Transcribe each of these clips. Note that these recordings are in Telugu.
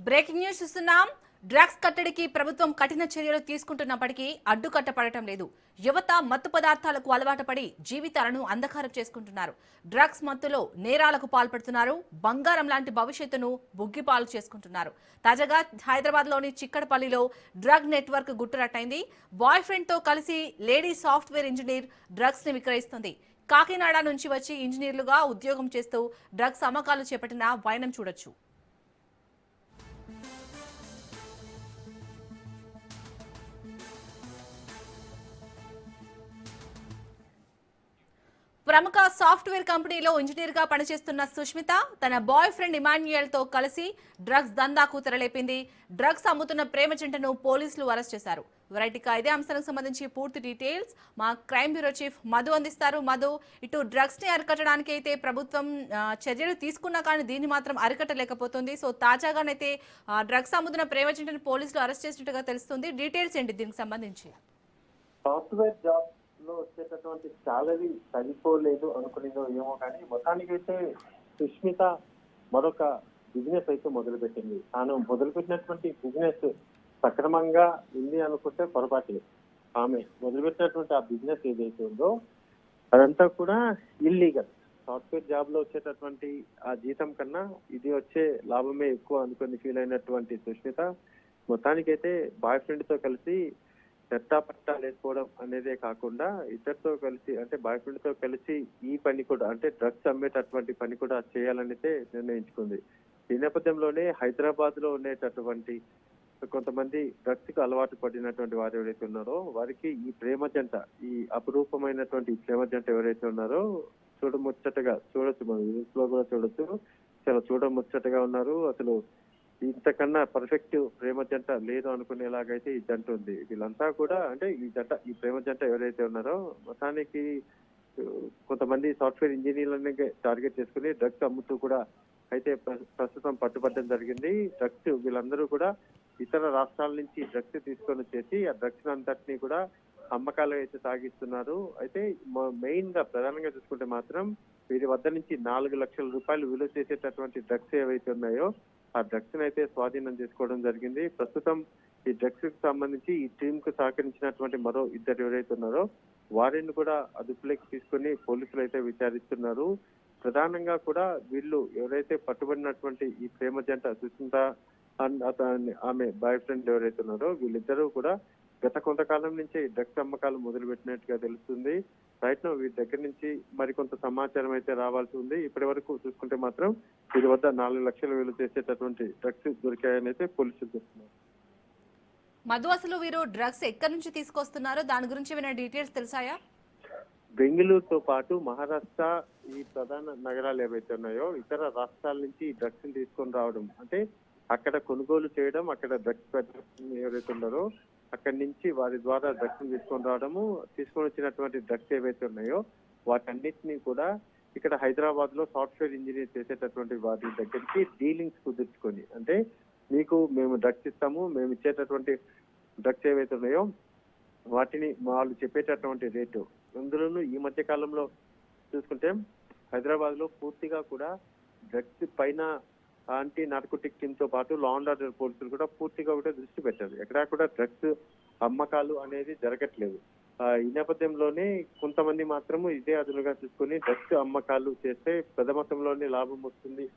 బ్రేకింగ్ న్యూస్ చూస్తున్నాం. డ్రగ్స్ కట్టడికి ప్రభుత్వం కఠిన చర్యలు తీసుకుంటున్నప్పటికీ అడ్డుకట్టపడటం లేదు. యువత మత్తు పదార్థాలకు అలవాటు పడి జీవితాలను అంధకారం చేసుకుంటున్నారు. డ్రగ్స్ మత్తులో నేరాలకు పాల్పడుతున్నారు. బంగారం లాంటి భవిష్యత్తును బుగ్గిపాలు చేసుకుంటున్నారు. తాజాగా హైదరాబాద్లోని చిక్కడపల్లిలో డ్రగ్ నెట్వర్క్ గుట్టురట్టయింది. బాయ్ ఫ్రెండ్ తో కలిసి లేడీ సాఫ్ట్వేర్ ఇంజనీర్ డ్రగ్స్ ని విక్రయిస్తుంది. కాకినాడ నుంచి వచ్చి ఇంజనీర్లుగా ఉద్యోగం చేస్తూ డ్రగ్స్ అమ్మకాలు చేపట్టిన వైనం చూడొచ్చు. ప్రముఖ సాఫ్ట్వేర్ కంపెనీలో ఇంజనీర్ గా పనిచేస్తున్న సుష్మిత తన బాయ్ ఫ్రెండ్ ఇమాన్యుయల్ తో కలిసి డ్రగ్స్ దందాకు తెరలేపింది. డ్రగ్స్ అమ్ముతున్న ప్రేమ జంటను పోలీసులు అరెస్ట్ చేశారు. వెరైటీగా ఇదే అంశానికి సంబంధించి పూర్తి డీటెయిల్స్ మా క్రైమ్ బ్యూరో చీఫ్ మధు అందిస్తారు. మధు, ఇటు డ్రగ్స్ ని అరికట్టడానికి అయితే ప్రభుత్వం చర్యలు తీసుకున్నా కానీ దీన్ని మాత్రం అరికట్టలేకపోతుంది. సో తాజాగానైతే డ్రగ్స్ అమ్ముతున్న ప్రేమ జంటను పోలీసులు అరెస్ట్ చేసినట్టుగా తెలుస్తుంది. డీటెయిల్స్ ఏంటి దీనికి సంబంధించి? సాఫ్ట్వేర్ జాబ్ లో వచ్చేటటువంటి సాలరీ సరిపోలేదు అనుకునేదో ఏమో కానీ మొత్తానికైతే సుష్మిత మరొక బిజినెస్ అయితే మొదలుపెట్టింది. తాను మొదలుపెట్టినటువంటి బిజినెస్ సక్రమంగా ఉంది అనుకుంటే పొరపాటే. ఆమె మొదలుపెట్టినటువంటి ఆ బిజినెస్ ఏదైతే ఉందో అదంతా కూడా ఇల్లీగల్. సాఫ్ట్వేర్ జాబ్ లో వచ్చేటటువంటి ఆ జీతం కన్నా ఇది వచ్చే లాభమే ఎక్కువ అనుకుని ఫీల్ అయినటువంటి సుష్మిత మొత్తానికైతే బాయ్ ఫ్రెండ్ తో కలిసి చెత్తా పట్టా లేకపోవడం అనేదే కాకుండా ఇద్దరితో కలిసి అంటే బాయ్ ఫ్రెండ్ తో కలిసి ఈ పని కూడా అంటే డ్రగ్స్ అమ్మేటటువంటి పని కూడా చేయాలనైతే నిర్ణయించుకుంది. ఈ నేపథ్యంలోనే హైదరాబాద్ లో ఉండేటటువంటి కొంతమంది డ్రగ్స్ కు అలవాటు పడినటువంటి వారు ఎవరైతే ఉన్నారో వారికి ఈ ప్రేమ జంట, ఈ అపురూపమైనటువంటి ప్రేమ జంట ఎవరైతే ఉన్నారో చూడముచ్చటగా చూడొచ్చు, మనం న్యూస్ లో కూడా చూడొచ్చు. చాలా చూడముచ్చటగా ఉన్నారు. అసలు ఇంతకన్నా పర్ఫెక్ట్ ప్రేమ జంట లేదు అనుకునేలాగైతే ఈ జంట ఉంది. వీళ్ళంతా కూడా అంటే ఈ ప్రేమ జంట ఎవరైతే ఉన్నారో మొత్తానికి కొంతమంది సాఫ్ట్వేర్ ఇంజనీర్లని టార్గెట్ చేసుకుని డ్రగ్స్ అమ్ముతూ కూడా అయితే ప్రస్తుతం పట్టుబట్టడం జరిగింది. డ్రగ్స్ వీళ్ళందరూ కూడా ఇతర రాష్ట్రాల నుంచి డ్రగ్స్ తీసుకొని వచ్చేసి ఆ డ్రగ్స్ అంతటినీ కూడా అమ్మకాలు అయితే సాగిస్తున్నారు. అయితే మెయిన్ గా ప్రధానంగా చూసుకుంటే మాత్రం వీరి వద్ద నుంచి 4 లక్షల రూపాయలు విలువ చేసేటటువంటి డ్రగ్స్ ఏవైతే ఉన్నాయో ఆ డ్రగ్స్ అయితే స్వాధీనం చేసుకోవడం జరిగింది. ప్రస్తుతం ఈ డ్రగ్స్ కి సంబంధించి ఈ టీమ్ కు సహకరించినటువంటి మరో ఇద్దరు ఎవరైతే ఉన్నారో వారిని కూడా అదుపులోకి తీసుకుని పోలీసులు అయితే విచారిస్తున్నారు. ప్రధానంగా కూడా వీళ్ళు ఎవరైతే పట్టుబడినటువంటి ఈ ప్రేమ జంట సుష్మిత ఆమె బాయ్ ఫ్రెండ్ ఎవరైతే ఉన్నారో వీళ్ళిద్దరూ కూడా గత కొంతకాలం నుంచే డ్రగ్స్ అమ్మకాలు మొదలు పెట్టినట్టుగా తెలుస్తుంది. రైట్ నో వీరి దగ్గర నుంచి మరికొంత సమాచారం అయితే రావాల్సి ఉంది. ఇప్పటి వరకు చూసుకుంటే మాత్రం వీరి వద్ద 4 లక్షల విలువ చేసేటటువంటి డ్రగ్స్ దొరికాయని అయితే పోలీసులు చెప్తున్నారు. మధు, అసలు వీరు డ్రగ్స్ ఎక్కడి నుంచి తీసుకొస్తున్నారు, దాని గురించి ఏమైనా డీటెయిల్స్ తెలుసాయా? బెంగళూరుతో పాటు మహారాష్ట్ర ఈ ప్రధాన నగరాలు ఏవైతే ఉన్నాయో ఇతర రాష్ట్రాల నుంచి ఈ డ్రగ్స్ తీసుకొని రావడం అంటే అక్కడ కొనుగోలు చేయడం, అక్కడ డ్రగ్స్ ఎవరైతే ఉన్నారో అక్కడి నుంచి వారి ద్వారా డ్రగ్స్ తీసుకొని రావడము, తీసుకొని వచ్చినటువంటి డ్రగ్స్ ఏవైతే ఉన్నాయో వాటన్నిటినీ కూడా ఇక్కడ హైదరాబాద్ లో సాఫ్ట్వేర్ ఇంజనీర్ చేసేటటువంటి వారి దగ్గరికి డీలింగ్స్ కుదుర్చుకొని అంటే మీకు మేము డ్రగ్స్ ఇస్తాము, మేము ఇచ్చేటటువంటి డ్రగ్స్ ఏవైతే ఉన్నాయో వాటిని వాళ్ళు చెప్పేటటువంటి రేటు. అందులోనూ ఈ మధ్య కాలంలో చూసుకుంటే హైదరాబాద్ లో పూర్తిగా కూడా డ్రగ్స్ పైన యాంటీ నార్కోటిక్ టీమ్ తో పాటు లా అండ్ ఆర్డర్ పోలీసులు కూడా పూర్తిగా కూడా దృష్టి పెట్టారు. ఎక్కడా కూడా డ్రగ్స్ అమ్మకాలు అనేది జరగట్లేదు. ఈ నేపథ్యంలోనే కొంతమంది మాత్రము ఇదే అదునుగా చూసుకుని డ్రగ్స్ అమ్మకాలు చేస్తే పెద్ద మొత్తంలోనే లాభం వస్తుంది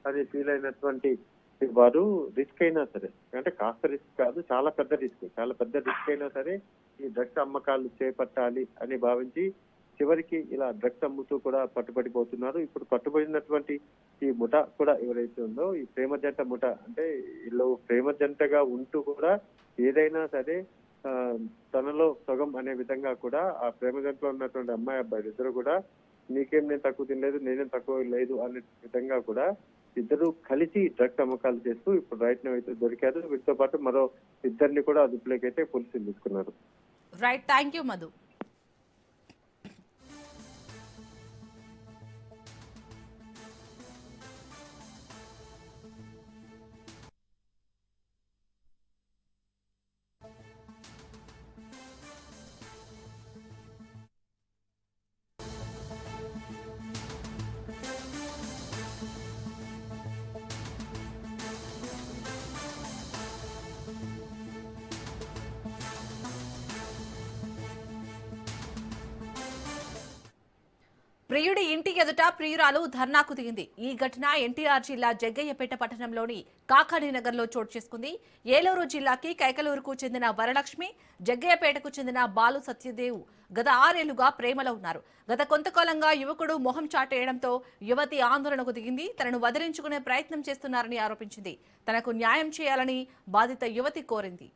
అని ఫీల్ అయినటువంటి వారు రిస్క్ అయినా సరే అంటే కాస్త రిస్క్ కాదు, చాలా పెద్ద రిస్క్ అయినా సరే ఈ డ్రగ్స్ అమ్మకాలు చేపట్టాలి అని భావించి చివరికి ఇలా డ్రగ్స్ అమ్ముతూ కూడా పట్టుబడిపోతున్నారు. ఇప్పుడు పట్టుబడినటువంటి ఈ ముఠా కూడా ఎవరైతే ఉందో ఈ ప్రేమ జంట ముఠా అంటే వీళ్ళు ప్రేమ జంటగా ఉంటూ కూడా ఏదైనా సరే తనలో సగం అనే విధంగా కూడా ఆ ప్రేమ జంటలో ఉన్నటువంటి అమ్మాయి అబ్బాయి ఇద్దరు కూడా నీకేం నేను తక్కువ తినలేదు, నేనేం తక్కువ లేదు అనే విధంగా కూడా ఇద్దరు కలిసి డ్రగ్స్ అమ్మకాలు చేస్తూ ఇప్పుడు రైట్ నౌ అయితే దొరికారు. వీటితో పాటు మరో ఇద్దరిని కూడా అదుపులోకి అయితే పోలీసులు తీసుకున్నారు. Right, thank you Madhu. ప్రియుడి ఇంటి ఎదుట ప్రియురాలు ధర్నాకు దిగింది. ఈ ఘటన ఎన్టీఆర్ జిల్లా జగ్గయ్యపేట పట్టణంలోని కాకాని నగర్లో చోటు చేసుకుంది. ఏలూరు జిల్లాకి కైకలూరుకు చెందిన వరలక్ష్మి, జగ్గయ్యపేటకు చెందిన బాలు సత్యదేవ్ గత 6 ఏళ్లుగా ప్రేమలో ఉన్నారు. గత కొంతకాలంగా యువకుడు మొహం చాటేయడంతో యువతి ఆందోళనకు దిగింది. తనను వదిలించుకునే ప్రయత్నం చేస్తున్నారని ఆరోపించింది. తనకు న్యాయం చేయాలని బాధిత యువతి కోరింది.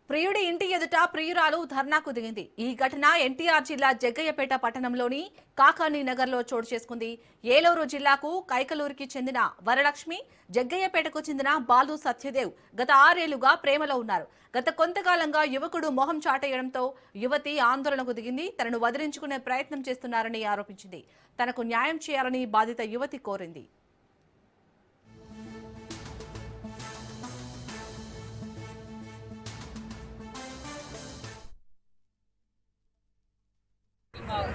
ప్రియుడి ఇంటి ఎదుట ప్రియురాలు ధర్నాకు దిగింది. ఈ ఘటన ఎన్టీఆర్ జిల్లా జగ్గయ్యపేట పట్టణంలోని కాకాని నగర్లో చోటు చేసుకుంది. ఏలూరు జిల్లాకు కైకలూరుకి చెందిన వరలక్ష్మి, జగ్గయ్యపేటకు చెందిన బాలు సత్యదేవ్ గత 6 ఏళ్లుగా ప్రేమలో ఉన్నారు. గత కొంతకాలంగా యువకుడు మొహం చాటేయడంతో యువతి ఆందోళనకు దిగింది. తనను వదిలించుకునే ప్రయత్నం చేస్తున్నారని ఆరోపించింది. తనకు న్యాయం చేయాలని బాధిత యువతి కోరింది.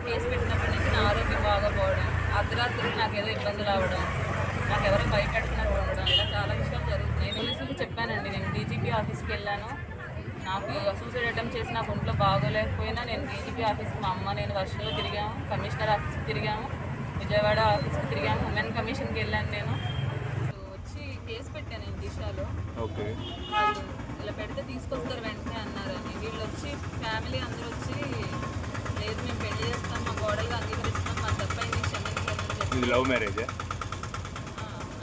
కేసు పెట్టినప్పటి నుంచి నా ఆరోగ్యం బాగోపోవడం, అర్ధరాత్రి నాకు ఏదో ఇబ్బందులు అవ్వడం, నాకు ఎవరో భయపెడుతున్నట్టు ఉండడం, ఇలా చాలా విషయాలు జరుగుతున్నాయి. పోలీసులకు చెప్పానండి. నేను డీజీపీ ఆఫీస్కి వెళ్ళాను. నాకు సూసైడ్ అటెంప్ట్ చేసి నాకు ఒంట్లో బాగోలేకపోయినా నేను డీజీపీ ఆఫీస్కి మా అమ్మ నేను వర్షంలో తిరిగాము, కమిషనర్ ఆఫీస్కి తిరిగాము, విజయవాడ ఆఫీస్కి తిరిగాము, ఉమెన్ కమిషన్కి వెళ్ళాను. నేను వచ్చి కేసు పెట్టాను నేను దిశలో. ఓకే, ఇలా పెడితే తీసుకొస్తారు వెంటనే అన్నారని. వీళ్ళు వచ్చి ఫ్యామిలీ అందరూ వచ్చి లేదు మేము పెళ్లి చేస్తాం, మా కోడలుగా అంగీకరిస్తాం, మా తప్పైంది క్షమించాలని చెప్పి. ఇది లవ్ మ్యారేజ్?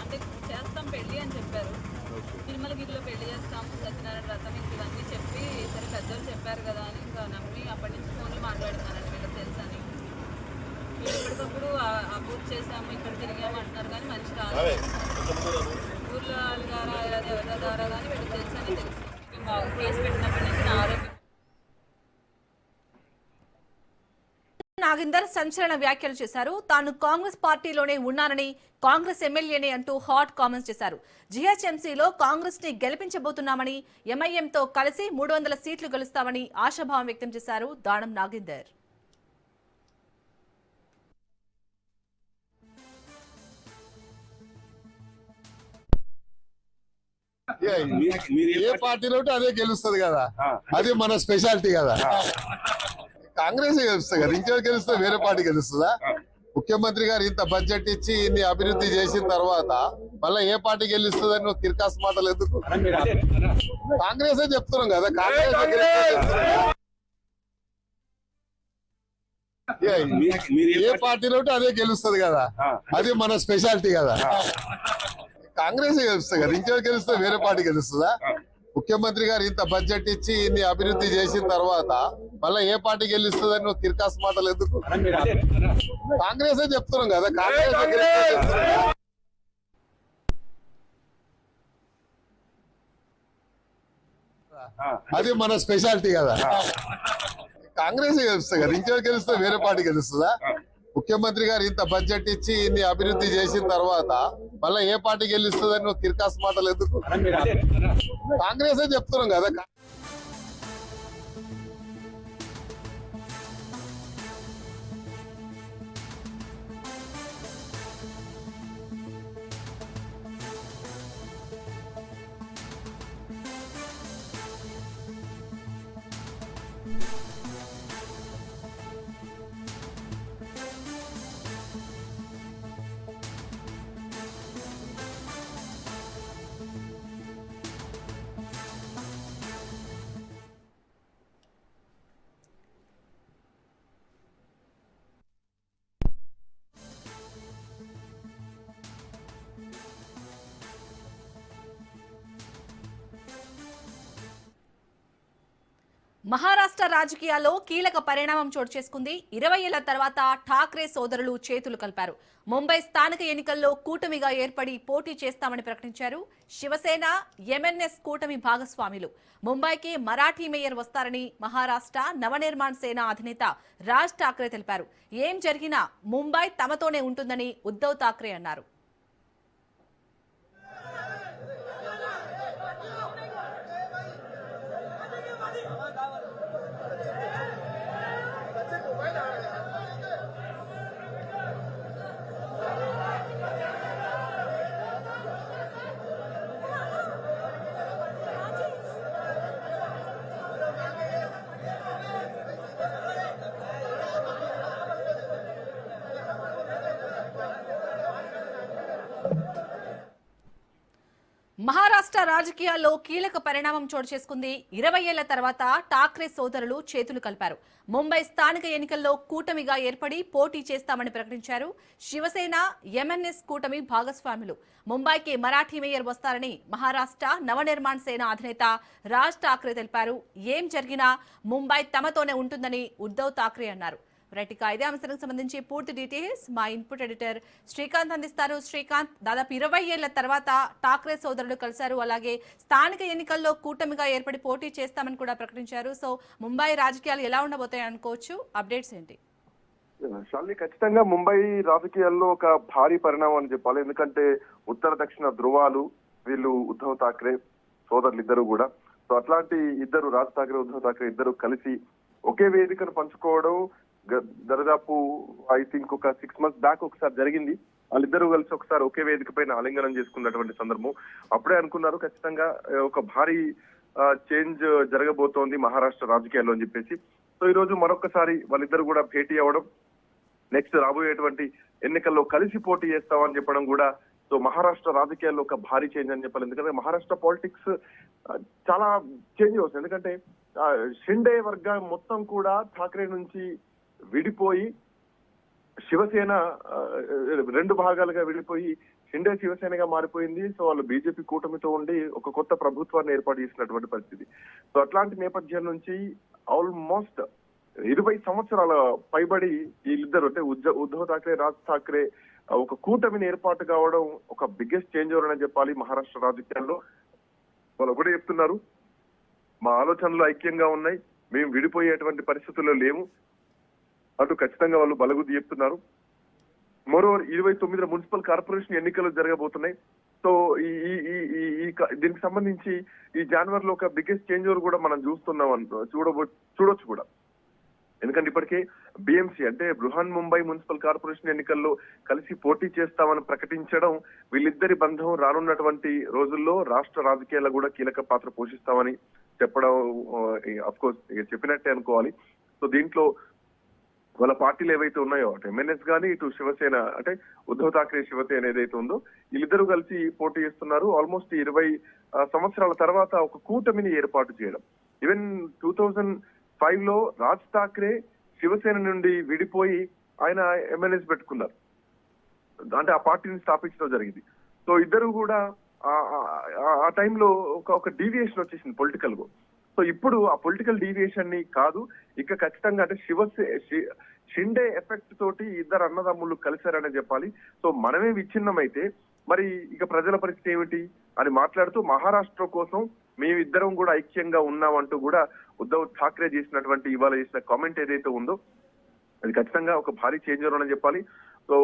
అంటే చేస్తాం పెళ్ళి అని చెప్పారు. తిరుమల గిరిలో పెళ్లి చేస్తాము, సత్యనారాయణ వ్రతం ఇవన్నీ చెప్పి సరే పెద్దలు చెప్పారు కదా అని ఇంకా నమ్మి అప్పటి నుంచి ఫోన్లు మాట్లాడుతున్నానండి. వీళ్ళకి తెలుసని వీళ్ళు ఇప్పటికప్పుడు అబూట్ చేసాము, ఇక్కడ తిరిగాము అంటున్నారు కానీ మనిషి రాదు. ఊర్లో వాళ్ళ ద్వారా ఎవరి ద్వారా కానీ వీళ్ళకి తెలుసని తెలుసు. కేసు పెట్టినప్పటి నుంచి నా ఆరోగ్యం. నాగేందర్ సంచలన వ్యాఖ్యలు చేశారు. తాను కాంగ్రెస్ పార్టీలోనే ఉన్నానని, కాంగ్రెస్ ఎమ్మెల్యేనే అంటూ హాట్ కామెంట్స్ చేశారు. జీహెచ్ఎంసీలో కాంగ్రెస్ ని గెలిపించబోతున్నామని, ఎంఐఎంతో కలిసి 300 సీట్లు గెలుస్తామని ఆశాభావం వ్యక్తం చేశారు దానం నాగేందర్. ఏ పార్టీలో ఉంటే అదే గెలుస్తుంది కదా, అది మన స్పెషాలిటీ కదా. కాంగ్రెస్ గెలుస్తుంది కదా, ఇంకెవరు గెలుస్తుంది? వేరే పార్టీ గెలుస్తుందా? ముఖ్యమంత్రి గారు ఇంత బడ్జెట్ ఇచ్చి ఇన్ని అభివృద్ధి చేసిన తర్వాత మళ్ళీ ఏ పార్టీ గెలుస్తుందని నువ్వు తిరకాసు మాటలు ఎందుకు? కాంగ్రెస్ చెప్తున్నాం కదా, ఏ పార్టీలో ఉంటే అదే గెలుస్తుంది కదా, అది మన స్పెషాలిటీ కదా. కాంగ్రెస్ గెలుస్తుంది కదా, ఇంకెవరు గెలుస్తుంది? వేరే పార్టీ గెలుస్తుందా? ముఖ్యమంత్రి గారు ఇంత బడ్జెట్ ఇచ్చి ఇన్ని అభివృద్ధి చేసిన తర్వాత మళ్ళీ ఏ పార్టీ గెలుస్తుందని నువ్వు తిరకాసు మాటలు ఎందుకు? కాంగ్రెస్ చెప్తున్నాం కదా, అది మన స్పెషాలిటీ కదా. కాంగ్రెస్ గెలుస్తుంది కదా, ఇంకెవరు గెలుస్తుంది? వేరే పార్టీ గెలుస్తుందా? ముఖ్యమంత్రి గారు ఇంత బడ్జెట్ ఇచ్చి ఇన్ని అభివృద్ధి చేసిన తర్వాత మళ్ళీ ఏ పార్టీ గెలుస్తుందని నువ్వు తిరకాసు మాటలు ఎందుకు? కాంగ్రెస్ చెప్తున్నాం కదా. మహారాష్ట్ర రాజకీయాల్లో కీలక పరిణామం చోటు చేసుకుంది. 20 ఏళ్ల తర్వాత ఠాక్రే సోదరులు చేతులు కలిపారు. ముంబై స్థానిక ఎన్నికల్లో కూటమిగా ఏర్పడి పోటీ చేస్తామని ప్రకటించారు. శివసేన, ఎంఎన్ఎస్ కూటమి భాగస్వాములు. ముంబైకి మరాఠీ మేయర్ వస్తారని మహారాష్ట్ర నవనిర్మాణ్ సేన అధినేత రాజ్ ఠాక్రే తెలిపారు. ఏం జరిగినా ముంబై తమతోనే ఉంటుందని ఉద్ధవ్ ఠాక్రే అన్నారు. రాష్ట్ర రాజకీయాల్లో కీలక పరిణామం చోటు చేసుకుంది. 20 ఏళ్ల తర్వాత ఠాక్రే సోదరులు చేతులు కలిపారు. ముంబై స్థానిక ఎన్నికల్లో కూటమిగా ఏర్పడి పోటీ చేస్తామని ప్రకటించారు. శివసేన, ఎంఎన్ఎస్ కూటమి భాగస్వాములు. ముంబైకి మరాఠీ మేయర్ వస్తారని మహారాష్ట్ర నవనిర్మాణ్ సేన అధినేత రాజ్ ఠాక్రే తెలిపారు. ఏం జరిగినా ముంబై తమతోనే ఉంటుందని ఉద్ధవ్ ఠాక్రే అన్నారు. రైట్గా ఇదే అంశానికి సంబంధించి పూర్తి డీటెయిల్స్ మా ఇన్పుట్ ఎడిటర్ శ్రీకాంత్ అందిస్తారు. శ్రీకాంత్, దాదాపు 20 ఏళ్ల తర్వాత ఠాక్రే సోదరులు కలిశారు. అలాగే స్థానిక ఎన్నికల్లో కూటమిగా ఏర్పడి పోటీ చేస్తామని కూడా ప్రకటించారు. సో ముంబై రాజకీయాలు ఎలా ఉండబోతాయి అనుకోవచ్చు? అప్డేట్స్ ఏంటి? శాలిని, ఖచ్చితంగా ముంబై రాజకీయాల్లో ఒక భారీ పరిణామం అని చెప్పాలి. ఎందుకంటే ఉత్తర దక్షిణ ధృవాలు వీళ్ళు ఉద్ధవ్ ఠాక్రే సోదరులు ఇద్దరు కూడా. సో అట్లాంటి ఇద్దరు, రాజ్ ఠాక్రే, ఉద్ధవ్ ఠాక్రే ఇద్దరు కలిసి ఒకే వేదికను పంచుకోవడం దాదాపు ఐ థింక్ ఒక 6 months బ్యాక్ ఒకసారి జరిగింది. వాళ్ళిద్దరూ కలిసి ఒకసారి ఒకే వేదిక పైన ఆలింగనం చేసుకున్నటువంటి సందర్భం. అప్పుడే అనుకున్నారు ఖచ్చితంగా ఒక భారీ చేంజ్ జరగబోతోంది మహారాష్ట్ర రాజకీయాల్లో అని చెప్పేసి. సో ఈ రోజు మరొకసారి వాళ్ళిద్దరు కూడా భేటీ అవ్వడం, నెక్స్ట్ రాబోయేటువంటి ఎన్నికల్లో కలిసి పోటీ చేస్తామని చెప్పడం కూడా సో మహారాష్ట్ర రాజకీయాల్లో ఒక భారీ చేంజ్ అని చెప్పాలి. ఎందుకంటే మహారాష్ట్ర పాలిటిక్స్ చాలా చేంజ్ అవుతుంది. ఎందుకంటే షిండే వర్గం మొత్తం కూడా ఠాక్రే నుంచి విడిపోయి శివసేన 2 భాగాలుగా విడిపోయి షిండే శివసేనగా మారిపోయింది. సో వాళ్ళు బీజేపీ కూటమితో ఉండి ఒక కొత్త ప్రభుత్వాన్ని ఏర్పాటు చేసినటువంటి పరిస్థితి. సో అట్లాంటి నేపథ్యం నుంచి ఆల్మోస్ట్ 20 సంవత్సరాల పైబడి వీళ్ళిద్దరు అంటే ఉద్ధవ్ ఠాక్రే, రాజ్ ఠాక్రే ఒక కూటమిని ఏర్పాటు కావడం ఒక బిగ్గెస్ట్ చేంజ్ ఓవర్ అని చెప్పాలి మహారాష్ట్ర రాజకీయాల్లో. వాళ్ళు ఒకటే చెప్తున్నారు, మా ఆలోచనలు ఐక్యంగా ఉన్నాయి, మేము విడిపోయేటువంటి పరిస్థితుల్లో లేము అటు ఖచ్చితంగా వాళ్ళు బలగుద్ది చెప్తున్నారు. మరోవర్ 29 మున్సిపల్ కార్పొరేషన్ ఎన్నికలు జరగబోతున్నాయి. సో దీనికి సంబంధించి ఈ జనవరిలో ఒక బిగ్గెస్ట్ చేంజ్ ఓవర్ కూడా మనం చూస్తున్నాం, చూడొచ్చు కూడా. ఎందుకంటే ఇప్పటికే బిఎంసీ అంటే బృహన్ ముంబై మున్సిపల్ కార్పొరేషన్ ఎన్నికల్లో కలిసి పోటీ చేస్తామని ప్రకటించడం, వీళ్ళిద్దరి బంధం రానున్నటువంటి రోజుల్లో రాష్ట్ర రాజకీయాల్లో కూడా కీలక పాత్ర పోషిస్తామని చెప్పడం అఫ్ కోర్స్ చెప్పినట్టే అనుకోవాలి. సో దీంట్లో వాళ్ళ పార్టీలు ఏవైతే ఉన్నాయో అటు ఎంఎన్ఎస్ కానీ ఇటు శివసేన అంటే ఉద్ధవ్ ఠాక్రే శివసేన ఏదైతే ఉందో వీళ్ళిద్దరూ కలిసి పోటీ చేస్తున్నారు. ఆల్మోస్ట్ 20 సంవత్సరాల తర్వాత ఒక కూటమిని ఏర్పాటు చేయడం. ఈవెన్ 2005లో రాజ్ ఠాక్రే శివసేన నుండి విడిపోయి ఆయన ఎంఎన్ఎస్ పెట్టుకున్నారు, అంటే ఆ పార్టీని స్థాపించడం జరిగింది. సో ఇద్దరు కూడా ఆ టైంలో ఒక డీవియేషన్ వచ్చేసింది పొలిటికల్ గా. సో ఇప్పుడు ఆ పొలిటికల్ డీవియేషన్ ని కాదు, ఇక ఖచ్చితంగా అంటే షిండే ఎఫెక్ట్ తోటి ఇద్దరు అన్నదమ్ముళ్ళు కలిశారనే చెప్పాలి. సో మనమే విచ్ఛిన్నమైతే మరి ఇక ప్రజల పరిస్థితి ఏమిటి అని మాట్లాడుతూ మహారాష్ట్ర కోసం మేమిద్దరం కూడా ఐక్యంగా ఉన్నామంటూ కూడా ఉద్ధవ్ ఠాక్రే చేసినటువంటి ఇవాళ చేసిన కామెంట్ ఏదైతే ఉందో అది ఖచ్చితంగా ఒక భారీ చేంజ్ అని చెప్పాలి. సో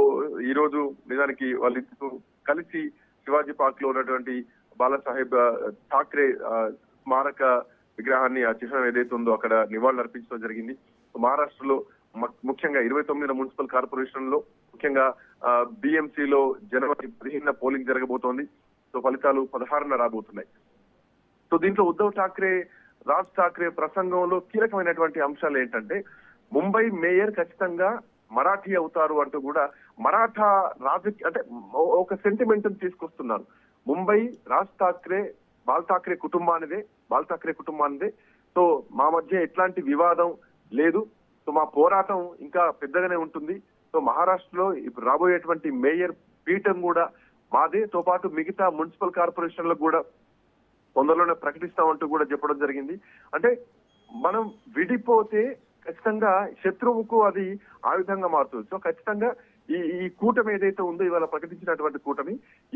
ఈ రోజు నిజానికి వాళ్ళిద్దరూ కలిసి శివాజీ పార్క్ లో ఉన్నటువంటి బాలాసాహెబ్ ఠాక్రే స్మారక విగ్రహాన్ని, ఆ చిహ్నం ఏదైతే ఉందో అక్కడ నివాళులు అర్పించడం జరిగింది. మహారాష్ట్రలో ముఖ్యంగా 29 మున్సిపల్ కార్పొరేషన్ లో ముఖ్యంగా బిఎంసీలో జనవరి 15న పోలింగ్ జరగబోతోంది. సో ఫలితాలు 16న రాబోతున్నాయి. సో దీంట్లో ఉద్ధవ్ ఠాక్రే, రాజ్ ఠాక్రే ప్రసంగంలో కీలకమైనటువంటి అంశాలు ఏంటంటే ముంబై మేయర్ ఖచ్చితంగా మరాఠీ అవుతారు అంటూ కూడా మరాఠా రాజకీయ అంటే ఒక సెంటిమెంట్ తీసుకొస్తున్నారు. ముంబై రాజ్ ఠాక్రే బాల్ ఠాక్రే కుటుంబానిదే. సో మా మధ్య ఎట్లాంటి వివాదం లేదు. సో మా పోరాటం ఇంకా పెద్దగానే ఉంటుంది. సో మహారాష్ట్రలో ఇప్పుడు రాబోయేటువంటి మేయర్ పీఠం కూడా మాదే, తో పాటు మిగతా మున్సిపల్ కార్పొరేషన్లకు కూడా తొందరలోనే ప్రకటిస్తామంటూ కూడా చెప్పడం జరిగింది. అంటే మనం విడిపోతే ఖచ్చితంగా శత్రువుకు అది ఆ విధంగా మారుతుంది. సో ఖచ్చితంగా ఈ కూటమి ఏదైతే ఉందో ఇవాళ ప్రకటించినటువంటి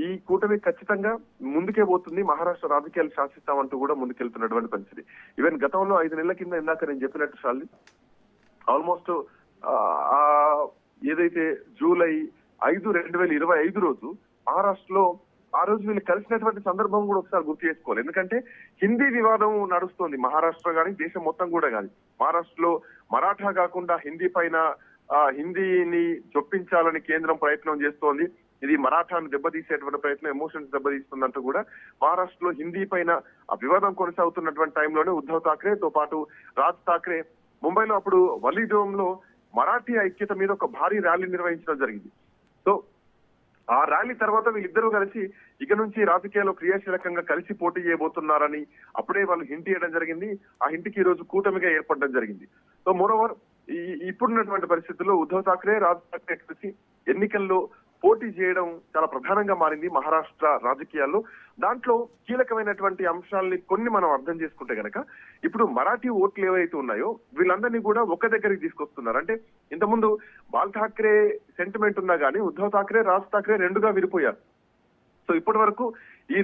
ఈ కూటమి ఖచ్చితంగా ముందుకే పోతుంది, మహారాష్ట్ర రాజకీయాలు శాసిస్తామంటూ కూడా ముందుకెళ్తున్నటువంటి పరిస్థితి. ఈవెన్ గతంలో 5 నెలల కింద ఇందాక నేను చెప్పినట్టు శాలిని ఆల్మోస్ట్ ఏదైతే జూలై 5, 2025 రోజు మహారాష్ట్రలో ఆ రోజు వీళ్ళు కలిసినటువంటి సందర్భం కూడా ఒకసారి గుర్తు చేసుకోవాలి. ఎందుకంటే హిందీ వివాదం నడుస్తోంది మహారాష్ట్ర కానీ దేశం మొత్తం కూడా కానీ. మహారాష్ట్రలో మరాఠా కాకుండా హిందీ పైన హిందీని చొప్పించాలని కేంద్రం ప్రయత్నం చేస్తోంది. ఇది మరాఠాను దెబ్బతీసేటువంటి ప్రయత్నం, ఎమోషన్స్ దెబ్బతీస్తుందంటూ కూడా మహారాష్ట్రలో హిందీ పైన ఆ వివాదం కొనసాగుతున్నటువంటి టైంలోనే ఉద్ధవ్ ఠాక్రే తో పాటు రాజ్ ఠాక్రే ముంబైలో అప్పుడు వలీడోమ్ లో మరాఠీ ఐక్యత మీద ఒక భారీ ర్యాలీ నిర్వహించడం జరిగింది. సో ఆ ర్యాలీ తర్వాత వీళ్ళిద్దరూ కలిసి ఇక నుంచి రాజకీయాల్లో క్రియాశీలకంగా కలిసి పోటీ చేయబోతున్నారని అప్పుడే వాళ్ళు హింట్ ఇవ్వడం జరిగింది. ఆ హింట్కి ఈ రోజు కూటమిగా ఏర్పడడం జరిగింది. సో మోరోవర్ ఇప్పుడున్నటువంటి పరిస్థితుల్లో ఉద్ధవ్ ఠాక్రే, రాజ్ ఠాక్రే కలిసి ఎన్నికల్లో పోటీ చేయడం చాలా ప్రధానంగా మారింది మహారాష్ట్ర రాజకీయాల్లో. దాంట్లో కీలకమైనటువంటి అంశాలని కొన్ని మనం అర్థం చేసుకుంటే గనక ఇప్పుడు మరాఠీ ఓట్లు ఏవైతే ఉన్నాయో వీళ్ళందరినీ కూడా ఒక దగ్గరికి తీసుకొస్తున్నారు. అంటే ఇంతకుముందు బాల్ ఠాక్రే సెంటిమెంట్ ఉన్నా గానీ ఉద్ధవ్ ఠాక్రే, రాజ్ ఠాక్రే రెండుగా విడిపోయారు. సో ఇప్పటి వరకు ఈ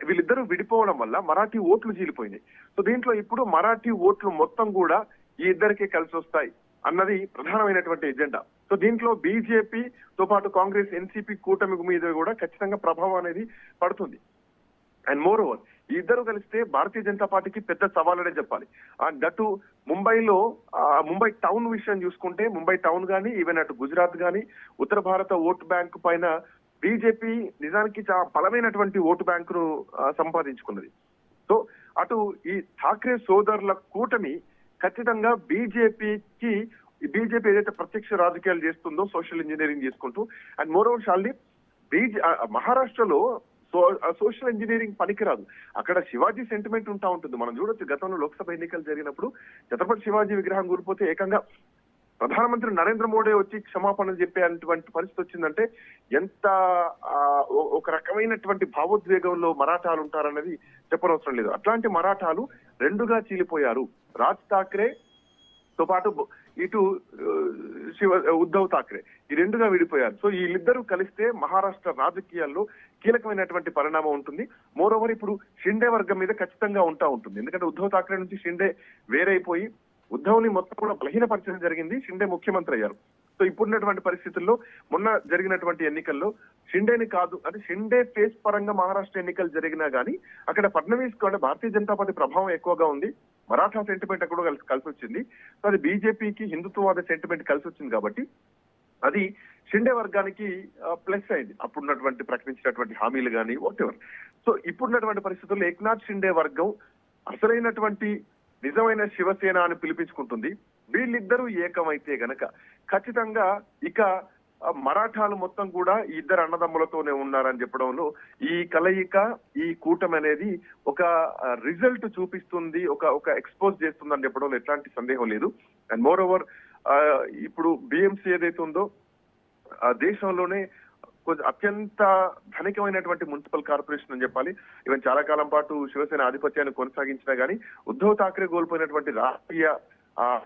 వీళ్ళిద్దరూ విడిపోవడం వల్ల మరాఠీ ఓట్లు చీలిపోయినాయి. సో దీంట్లో ఇప్పుడు మరాఠీ ఓట్లు మొత్తం కూడా ఈ ఇద్దరికే కలిసి వస్తాయి అన్నది ప్రధానమైనటువంటి ఎజెండా. సో దీంట్లో బీజేపీతో పాటు కాంగ్రెస్, ఎన్సీపీ కూటమి మీద కూడా ఖచ్చితంగా ప్రభావం అనేది పడుతుంది. అండ్ మోర్ ఓవర్ ఈ ఇద్దరు కలిస్తే భారతీయ జనతా పార్టీకి పెద్ద సవాలనే చెప్పాలి. అటు ముంబైలో ముంబై టౌన్ విషయం చూసుకుంటే ముంబై టౌన్ గానీ ఈవెన్ అటు గుజరాత్ గానీ ఉత్తర భారత ఓటు బ్యాంకు పైన బీజేపీ నిజానికి చాలా బలమైనటువంటి ఓటు బ్యాంకును సంపాదించుకున్నది. సో అటు ఈ ఠాక్రే సోదరుల కూటమి ఖచ్చితంగా బీజేపీ ఏదైతే ప్రత్యక్ష రాజకీయాలు చేస్తుందో సోషల్ ఇంజనీరింగ్ చేసుకుంటూ అండ్ మోరోవర్ షాల్ని మహారాష్ట్రలో సోషల్ ఇంజనీరింగ్ పనికిరాదు. అక్కడ శివాజీ సెంటిమెంట్ ఉంటుంది. మనం చూడొచ్చు గతంలో లోక్సభ ఎన్నికలు జరిగినప్పుడు ఛత్రపతి శివాజీ విగ్రహం కూలిపోతే ఏకంగా ప్రధానమంత్రి నరేంద్ర మోడీ వచ్చి క్షమాపణలు చెప్పేటువంటి పరిస్థితి వచ్చిందంటే ఎంత ఒక రకమైనటువంటి భావోద్వేగంలో మరాఠాలు ఉంటారన్నది చెప్పనవసరం లేదు. అట్లాంటి మరాఠాలు రెండుగా చీలిపోయారు. రాజ్ ఠాక్రే తో పాటు ఇటు ఉద్ధవ్ ఠాక్రే ఈ రెండుగా విడిపోయారు. సో వీళ్ళిద్దరూ కలిస్తే మహారాష్ట్ర రాజకీయాల్లో కీలకమైనటువంటి పరిణామం ఉంటుంది. మోరోవర్ ఇప్పుడు షిండే వర్గం మీద ఖచ్చితంగా ఉంటుంది. ఎందుకంటే ఉద్ధవ్ ఠాక్రే నుంచి షిండే వేరైపోయి ఉద్ధవ్ని మొత్తం కూడా బలహీనపరచడం జరిగింది. షిండే ముఖ్యమంత్రి అయ్యారు. సో ఇప్పుడున్నటువంటి పరిస్థితుల్లో మొన్న జరిగినటువంటి ఎన్నికల్లో షిండేని కాదు అంటే షిండే ఫేస్ పరంగా మహారాష్ట్ర ఎన్నికలు జరిగినా గానీ అక్కడ ఫడ్నవీస్ కూడా భారతీయ జనతా పార్టీ ప్రభావం ఎక్కువగా ఉంది. మరాఠా సెంటిమెంట్ అక్కడ కలిసి వచ్చింది. సో అది బీజేపీకి హిందుత్వవాద సెంటిమెంట్ కలిసి వచ్చింది కాబట్టి అది షిండే వర్గానికి ప్లస్ అయింది. అప్పుడున్నటువంటి ప్రకటించినటువంటి హామీలు కానీ వాటెవర్. సో ఇప్పుడున్నటువంటి పరిస్థితుల్లో ఏక్నాథ్ షిండే వర్గం అసలైనటువంటి నిజమైన శివసేన అని పిలిపించుకుంటుంది. వీళ్ళిద్దరూ ఏకమైతే గనక ఖచ్చితంగా ఇక మరాఠాలు మొత్తం కూడా ఈ ఇద్దరు అన్నదమ్ములతోనే ఉన్నారని చెప్పడంలో ఈ కలయిక, ఈ కూటమి అనేది ఒక రిజల్ట్ చూపిస్తుంది, ఒక ఎక్స్పోజ్ చేస్తుందని చెప్పడంలో ఎట్లాంటి సందేహం లేదు. అండ్ మోర్ ఓవర్ ఇప్పుడు బిఎంసీ ఏదైతే ఉందో దేశంలోనే కొంచెం అత్యంత ధనికమైనటువంటి మున్సిపల్ కార్పొరేషన్ అని చెప్పాలి. ఈవెన్ చాలా కాలం పాటు శివసేన ఆధిపత్యాన్ని కొనసాగించినా గానీ ఉద్ధవ్ ఠాక్రే కోల్పోయినటువంటి రాజకీయ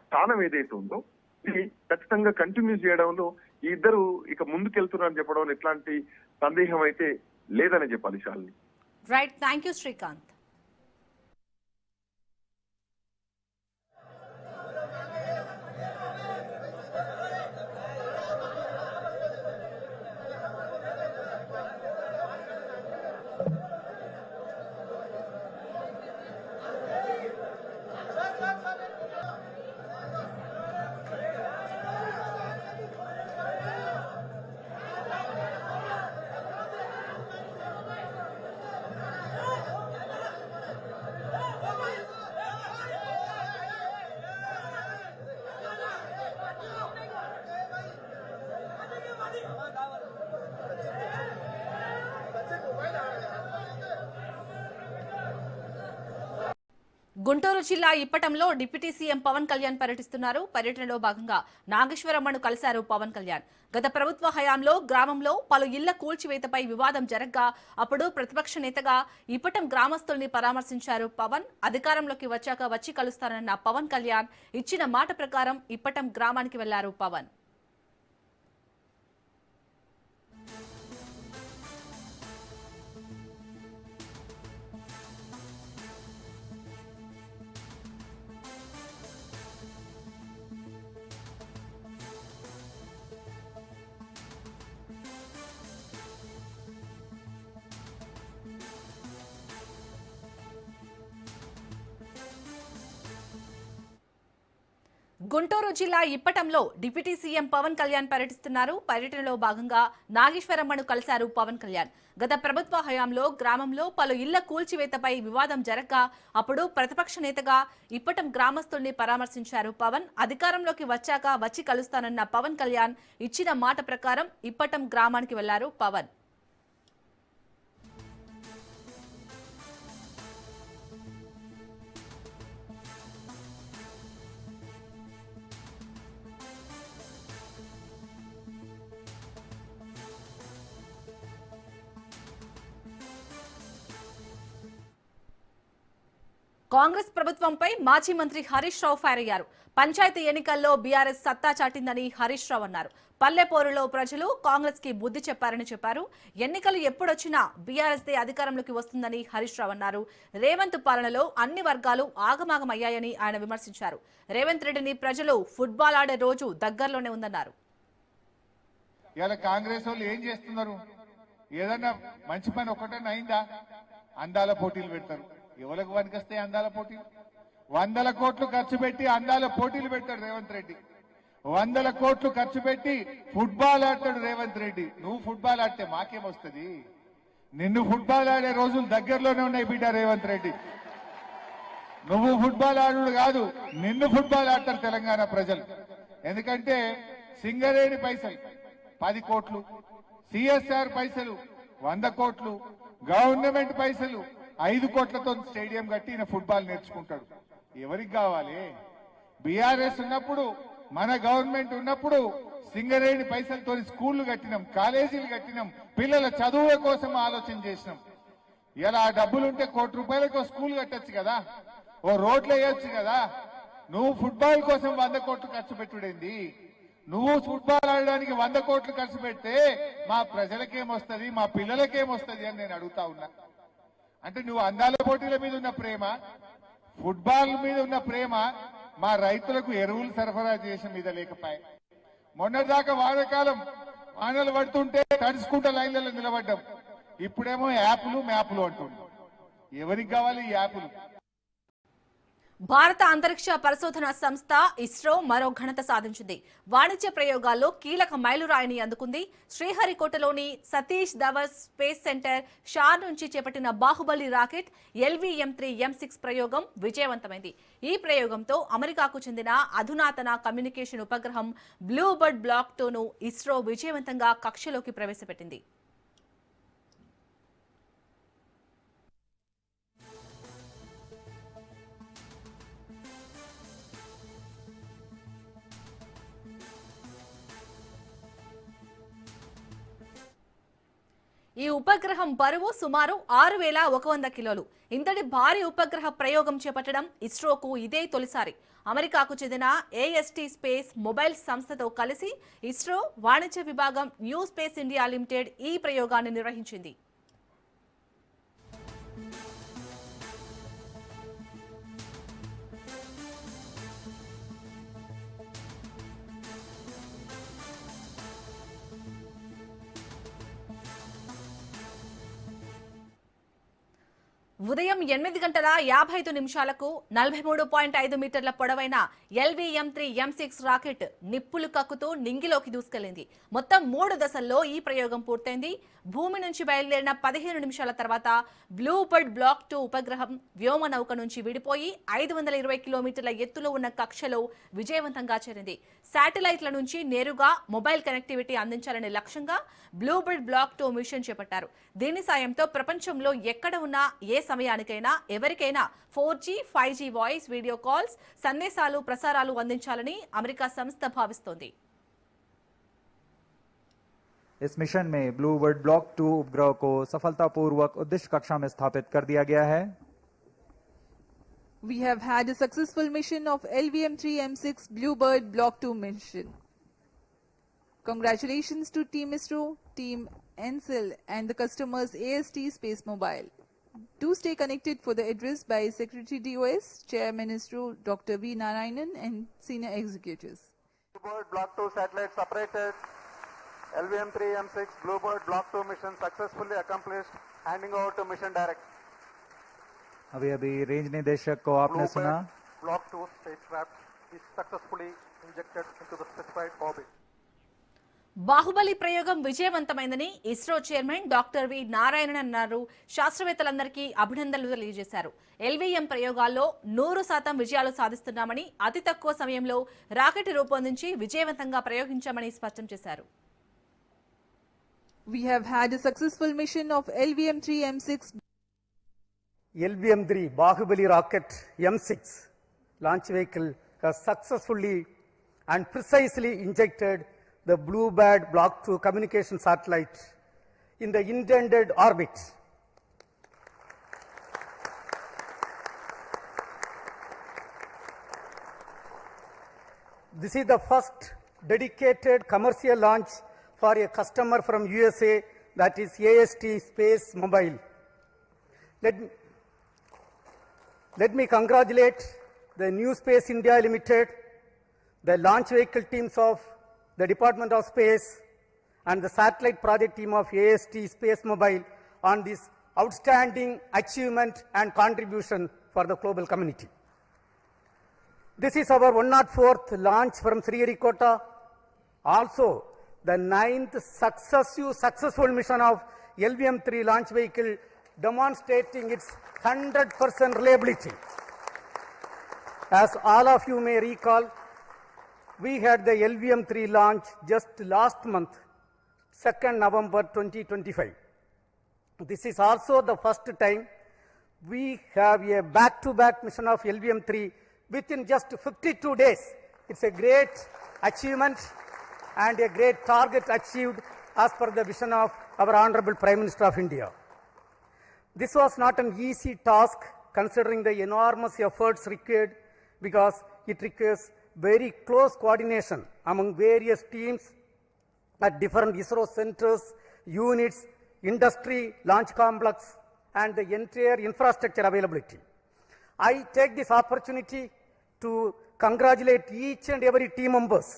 స్థానం ఏదైతే ఉందో ఇది ఖచ్చితంగా కంటిన్యూ చేయడంలో ఈ ఇద్దరు ఇక ముందుకెళ్తున్నారని చెప్పడం ఎట్లాంటి సందేహం అయితే లేదని చెప్పాలి. Shalini. Right, thank you Srikanth. Guntur జిల్లా ఇప్పటంలో డిప్యూటీ సీఎం పవన్ కళ్యాణ్ పర్యటిస్తున్నారు. పర్యటనలో భాగంగా నాగేశ్వరమ్మను కలిశారు పవన్ కళ్యాణ్. గత ప్రభుత్వ హయాంలో గ్రామంలో పలు ఇళ్ల కూల్చివేతపై వివాదం జరగ్గా అప్పుడు ప్రతిపక్ష నేతగా ఇప్పటం గ్రామస్తుల్ని పరామర్శించారు పవన్. అధికారంలోకి వచ్చాక వచ్చి కలుస్తానన్న పవన్ కళ్యాణ్ ఇచ్చిన మాట ప్రకారం ఇప్పటం గ్రామానికి వెళ్లారు పవన్. గుంటూరు జిల్లా ఇప్పటంలో డిప్యూటీ సీఎం పవన్ కళ్యాణ్ పర్యటిస్తున్నారు. పర్యటనలో భాగంగా నాగేశ్వరమ్మను కలిశారు పవన్ కళ్యాణ్. గత ప్రభుత్వ హయాంలో గ్రామంలో పలు ఇళ్ల కూల్చివేతపై వివాదం జరగ్గా అప్పుడు ప్రతిపక్ష నేతగా ఇప్పటం గ్రామస్తుల్ని పరామర్శించారు పవన్. అధికారంలోకి వచ్చాక వచ్చి కలుస్తానన్న పవన్ కళ్యాణ్ ఇచ్చిన మాట ప్రకారం ఇప్పటం గ్రామానికి వెళ్లారు పవన్. కాంగ్రెస్ ప్రభుత్వంపై మాజీ మంత్రి హరీష్ రావు ఫైర్ అయ్యారు. పంచాయతీ ఎన్నికల్లో బీఆర్ఎస్ సత్తా చాటిందని హరీష్ రావు అన్నారు. పల్లెపోరులో ప్రజలు కాంగ్రెస్ కి బుద్ధి చెప్పారని చెప్పారు. ఎన్నికలు ఎప్పుడొచ్చినా బీఆర్ఎస్ దే అధికారంలోకి వస్తుందని హరీష్ రావు అన్నారు. రేవంత్ పాలనలో అన్ని వర్గాలు ఆగమాగమయ్యాయని ఆయన విమర్శించారు. రేవంత్ రెడ్డిని ప్రజలు ఫుట్బాల్ ఆడే రోజు దగ్గరలోనే ఉందన్నారు. ఇలా కాంగ్రెస్ వాళ్ళు ఏం చేస్తున్నారు? ఏదన్నా మంచి పని ఒకటన్నా అయిందా? అందాల పోటీలు పెడతారు. ఎవరికి పనికొస్తే అందాల పోటీలు? 100 కోట్లు ఖర్చు పెట్టి అందాల పోటీలు పెడతాడు రేవంత్ రెడ్డి. 100 కోట్లు ఖర్చు పెట్టి ఫుట్బాల్ ఆడతాడు రేవంత్ రెడ్డి. నువ్వు ఫుట్బాల్ ఆడితే మాకేమొస్తుంది? నిన్ను ఫుట్బాల్ ఆడే రోజులు దగ్గరలోనే ఉన్నాయి బిడ్డ రేవంత్ రెడ్డి. నువ్వు ఫుట్బాల్ ఆడు కాదు, నిన్ను ఫుట్బాల్ ఆడతారు తెలంగాణ ప్రజలు. ఎందుకంటే సింగరేణి పైసలు 10 కోట్లు, సిఎస్ఆర్ పైసలు 100 కోట్లు, గవర్నమెంట్ పైసలు 5 కోట్లతో స్టేడియం కట్టి ఈయన ఫుట్బాల్ నేర్చుకుంటాడు. ఎవరికి కావాలి? బీఆర్ఎస్ ఉన్నప్పుడు, మన గవర్నమెంట్ ఉన్నప్పుడు సింగరేణి పైసలతో స్కూళ్లు కట్టినాం, కాలేజీలు కట్టినాం, పిల్లల చదువుల కోసం ఆలోచన చేసినాం. ఇలా ఆ డబ్బులుంటే 1 కోటి రూపాయలకు స్కూల్ కట్టొచ్చు కదా, ఓ రోడ్లు వేయొచ్చు కదా. నువ్వు ఫుట్బాల్ కోసం 100 కోట్లు ఖర్చు పెట్టుడేంది? నువ్వు ఫుట్బాల్ ఆడడానికి 100 కోట్లు ఖర్చు పెడితే మా ప్రజలకేమొస్తుంది, మా పిల్లలకేమొస్తుంది అని నేను అడుగుతా ఉన్నా. అంటే నువ్వు అందాల పోటీల మీద ఉన్న ప్రేమ, ఫుట్బాల్ మీద ఉన్న ప్రేమ మా రైతులకు ఎరువులు సరఫరా చేసిన మీద లేకపోయా. మొన్నటిదాకా వానకాలం వానలు పడుతుంటే తడుచుకుంటా లైన్లలో నిలబడ్డాం. ఇప్పుడేమో యాప్లు మ్యాప్లు అంటుంది. ఎవరికి కావాలి ఈ యాప్లు? భారత అంతరిక్ష పరిశోధన సంస్థ ఇస్రో మరో ఘనత సాధించింది. వాణిజ్య ప్రయోగాల్లో కీలక మైలురాయిని అందుకుంది. శ్రీహరికోటలోని సతీష్ ధవన్ స్పేస్ సెంటర్ షార్ నుంచి చేపట్టిన బాహుబలి రాకెట్ LVM-3M6 ప్రయోగం విజయవంతమైంది. ఈ ప్రయోగంతో అమెరికాకు చెందిన అధునాతన కమ్యూనికేషన్ ఉపగ్రహం బ్లూబర్డ్ బ్లాక్ 2ను ఇస్రో విజయవంతంగా కక్షలోకి ప్రవేశపెట్టింది. ఈ ఉపగ్రహం బరువు సుమారు 6100 కిలోలు. ఇంతటి భారీ ఉపగ్రహ ప్రయోగం చేపట్టడం ఇస్రోకు ఇదే తొలిసారి. అమెరికాకు చెందిన AST స్పేస్ మొబైల్ సంస్థతో కలిసి ఇస్రో వాణిజ్య విభాగం న్యూ స్పేస్ ఇండియా లిమిటెడ్ ఈ ప్రయోగాన్ని నిర్వహించింది. ఉదయం 8:55 43.5 మీటర్ల పొడవైన LVM-3M6 రాకెట్ నిప్పులు కక్కుతూ నింగిలోకి దూసుకెళ్లింది. మొత్తం 3 దశల్లో ఈ ప్రయోగం పూర్తయింది. భూమి నుంచి బయలుదేరిన 15 నిమిషాల తర్వాత బ్లూబర్డ్ బ్లాక్ 2 ఉపగ్రహం వ్యోమనౌక నుంచి విడిపోయి 520 కిలోమీటర్ల ఎత్తులో ఉన్న కక్షలో విజయవంతంగా చేరింది. శాటిలైట్ల నుంచి నేరుగా మొబైల్ కనెక్టివిటీ అందించాలనే లక్ష్యంగా బ్లూబర్డ్ బ్లాక్ 2 మిషన్ చేపట్టారు. దీని సాయంతో ప్రపంచంలో ఎక్కడ ఉన్నా ఏ సమయానికైనా ఎవరికైనా 4G, 5G voice, video calls, సందేశాలు, ప్రసారాలు అందించాలని అమెరికా సంస్థ భావిస్తోంది. इस मिशन में ब्लूबर्ड ब्लॉक 2 उपग्रह को सफलतापूर्वक उद्देश्य कक्षा में स्थापित कर दिया गया है. We have had a successful mission of LVM-3M6 Bluebird Block 2 mission. Congratulations to Team ISRO, Team ENSIL and the customers AST Space Mobile. Do stay connected for the address by Secretary DOS, Chairman ISRO Dr. V. Narayanan and senior executives. Bluebird Block 2 satellite separated. LVM-3M6 Bluebird Block 2 mission successfully accomplished. Handing over to mission director. अभी रेंज निदेशक को आपने सुना. Block 2 spacecraft is successfully injected into the specified orbit. Bahubali ప్రయోగం విజయవంతమైందని ISRO chairman doctor V Narayanan అన్నారు. శాస్త్రవేత్తలందరికీ అభినందనలు తెలియజేశారు. ఎల్వీఎం ప్రయోగాల్లో 100% విజయాలు సాధిస్తున్నామని, అతి తక్కువ సమయంలో రాకెట్ రూపొందించి విజయవంతంగా ప్రయోగించామని స్పష్టం చేశారు. We have had a successful mission of LVM-3 M6. LVM-3 Bahubali rocket M6 launch vehicle has successfully and precisely injected the Bluebird Block 2 communication satellite in the intended orbit. This is the first dedicated commercial launch for a customer from USA, that is AST Space Mobile. Let me congratulate the New Space India Limited, the launch vehicle teams of the Department of Space and the satellite project team of AST Space Mobile on this outstanding achievement and contribution for the global community. This is our 104th launch from Sriharikota, also the 9th successful mission of LVM-3 launch vehicle, demonstrating its 100% reliability. As all of you may recall, we had the LVM-3 launch just last month, 2nd November 2025. This is also the first time we have a back-to-back mission of LVM-3 within just 52 days. It's a great achievement and a great target achieved as per the vision of our Honorable Prime Minister of India. This was not an easy task considering the enormous efforts required, because it requires very close coordination among various teams at different ISRO centers, units, industry, launch complex, and the entire infrastructure availability. I take this opportunity to congratulate each and every team members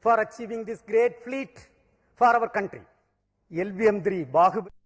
for achieving this great feat for our country. LVM-3 Bahubali.